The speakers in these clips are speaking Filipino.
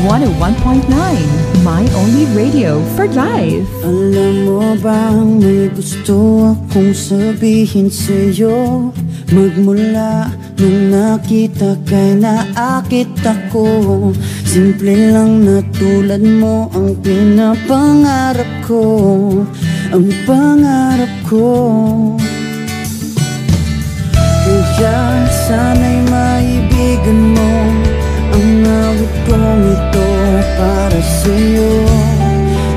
101.9, My Only Radio for Life. Alam mo bang may gusto akong sabihin sa'yo? Magmula nung nakita kay naakit ako. Simple lang na tulad mo ang pinapangarap ko. Ang pangarap ko. Kaya sana'y maibigan mo ang awit kong ito para sa'yo.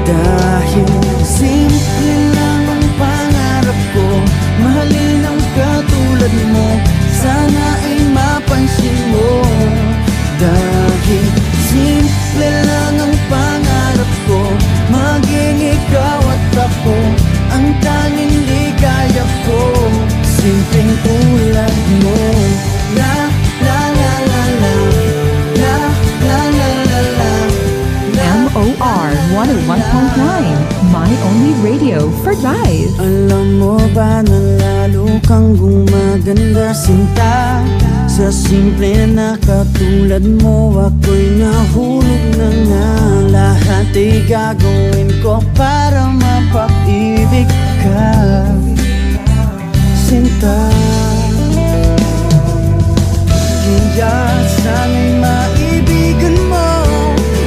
Dahil simple lang ang pangarap ko, mahalin ang katulad mo, sana ay mapansin mo. Dahil simple lang ang pangarap ko, maging ikaw at ako ang tanging ligaya ko. Simpleng tulad mo. La la la la la, la la la la la, MOR 101.9, My Only Radio for Life. Alam mo ba na lalo kang gumaganda, sinta? Sa simple na katulad mo, ako'y nahulog na nga. Lahat ay gagawin ko para mapag-ibig ka, sinta. Kaya sana'y maibigan mo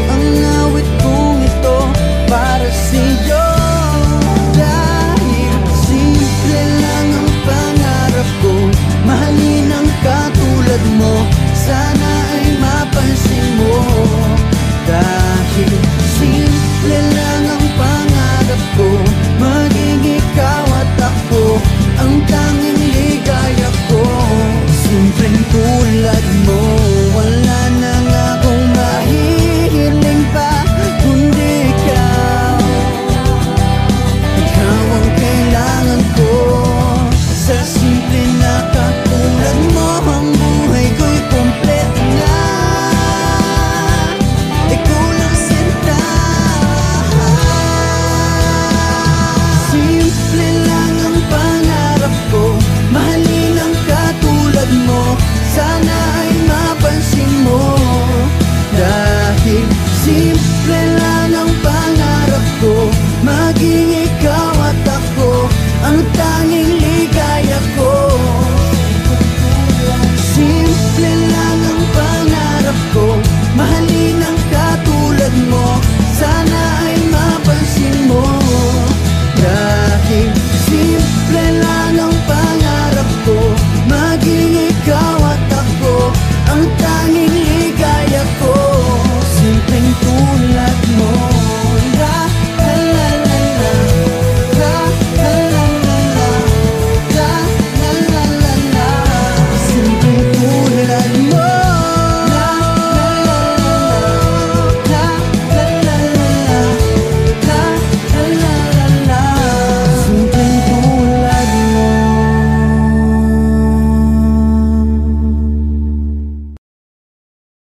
ang awit kong ito para sa'yo. Dahil simple lang ang pangarap ko, mahalin ang katulad mo, sana ay mapansin